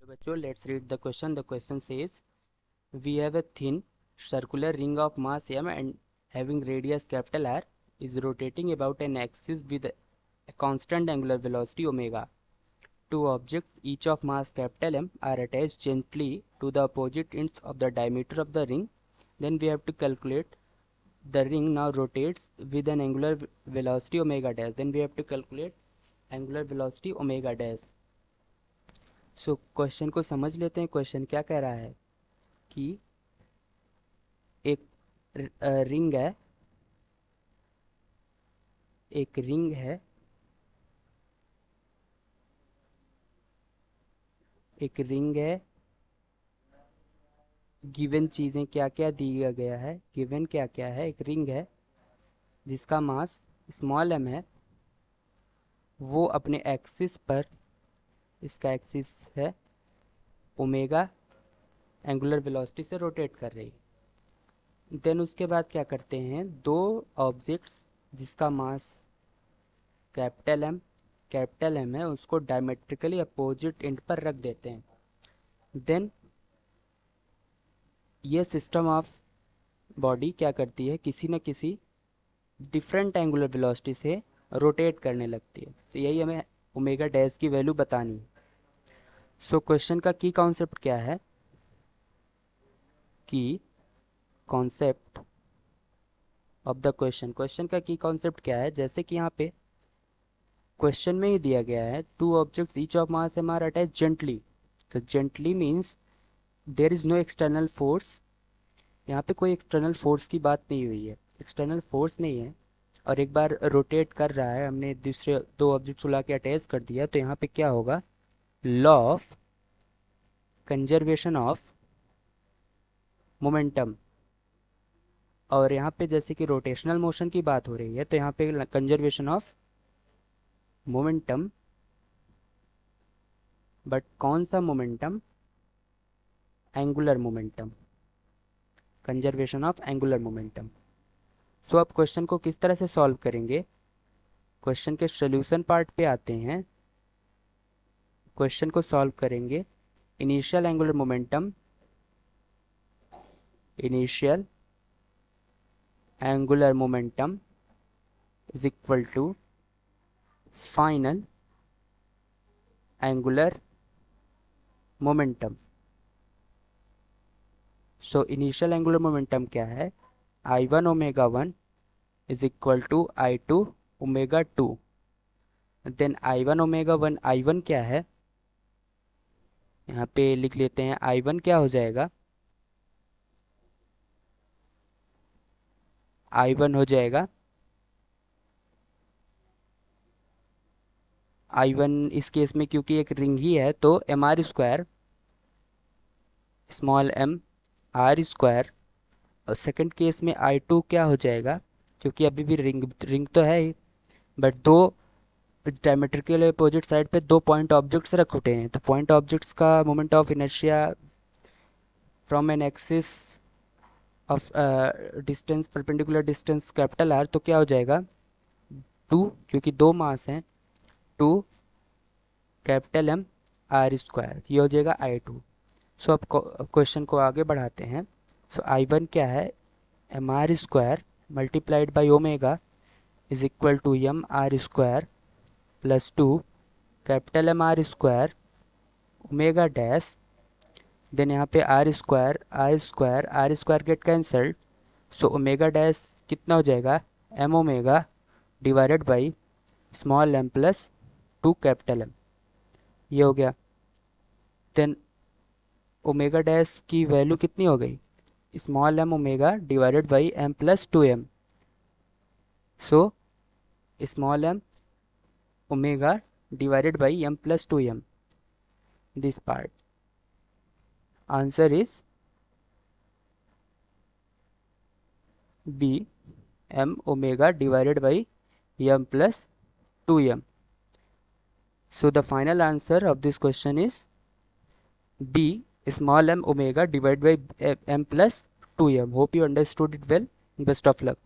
बच्चों, let's read the question. The question says, we have a thin circular ring of mass m and having radius capital R is rotating about an axis with a constant angular velocity omega. Two objects, each of mass capital M, are attached gently to the opposite ends of the diameter of the ring. Then we have to calculate the ring now rotates with an angular velocity omega dash. Then we have to calculate angular velocity omega dash. So question को समझ लेते हैं. Question क्या कह रहा है कि एक रिंग है, एक रिंग है, एक रिंग है. गिवन चीज़ें क्या क्या दिया गया है, गिवन क्या क्या है. एक रिंग है जिसका मास स्मॉल m है. वो अपने एक्सिस पर, इसका एक्सिस है ओमेगा एंगुलर वेलोसिटी से रोटेट कर रही. देन उसके बाद क्या करते हैं, दो ऑब्जेक्ट्स जिसका मास कैपिटल एम है उसको डायमेट्रिकली अपोजिट एंड पर रख देते हैं. देन ये सिस्टम ऑफ बॉडी क्या करती है, किसी न किसी डिफरेंट एंगुलर वेलोसिटी से रोटेट करने लगती है. तो यही हमें ओमेगा डैश की वैल्यू बतानी है. सो क्वेश्चन का की कॉन्सेप्ट क्या है, की concept of the question. Question का की कॉन्सेप्ट क्या है, जैसे कि यहाँ पे क्वेश्चन में ही दिया गया है two objects each of mass m are attached gently. तो gently means there is no external force. यहाँ पे कोई एक्सटर्नल फोर्स की बात नहीं हुई है, एक्सटर्नल फोर्स नहीं है. और एक बार रोटेट कर रहा है, हमने दूसरे दो ऑब्जेक्ट्स ला के अटैच कर दिया, तो यहाँ पे क्या होगा, law of conservation of momentum. और यहाँ पे जैसे कि रोटेशनल मोशन की बात हो रही है, तो यहाँ पे कंजर्वेशन ऑफ मोमेंटम. बट कौन सा momentum, angular momentum, conservation of angular momentum. So अब क्वेश्चन को किस तरह से सॉल्व करेंगे, क्वेश्चन के सॉल्यूशन पार्ट पे आते हैं. क्वेश्चन को सॉल्व करेंगे. Initial angular momentum, initial angular momentum is equal to final angular momentum. So initial angular momentum क्या है, I1 omega 1 is equal to I2 omega 2. Then I1 omega 1, I1 क्या है, यहाँ पे लिख लेते हैं. I1 क्या हो जाएगा, I1 हो जाएगा, I1 इस केस में क्योंकि एक रिंग ही है तो M R square, small m R square. और सेकेंड केस में I2 क्या हो जाएगा, क्योंकि अभी भी रिंग तो है ही, बट दो डायमेट्रिकली अपोजिट साइड पे दो पॉइंट ऑब्जेक्ट्स रख उठे हैं, तो पॉइंट ऑब्जेक्ट्स का moment of inertia from an axis of distance perpendicular distance capital R, तो क्या हो जाएगा 2, क्योंकि दो मास हैं, 2 कैपिटल एम आर स्क्वायर, ये हो जाएगा I2. सो अब क्वेश्चन को आगे बढ़ाते हैं. सो I1 क्या है, M R square multiplied by omega is equal to M R square plus 2 capital M R square omega dash. Then यहाँ पे R square get cancelled. So omega dash कितना हो जाएगा, M omega divided by small M plus 2 capital M, ये हो गया. Then omega dash की value कितनी हो गई, small M omega divided by M plus 2m. So small M omega divided by m plus 2m. This part. Answer is B, m omega divided by m plus 2m. So the final answer of this question is B, small m omega divided by m plus 2m. Hope you understood it well. Best of luck.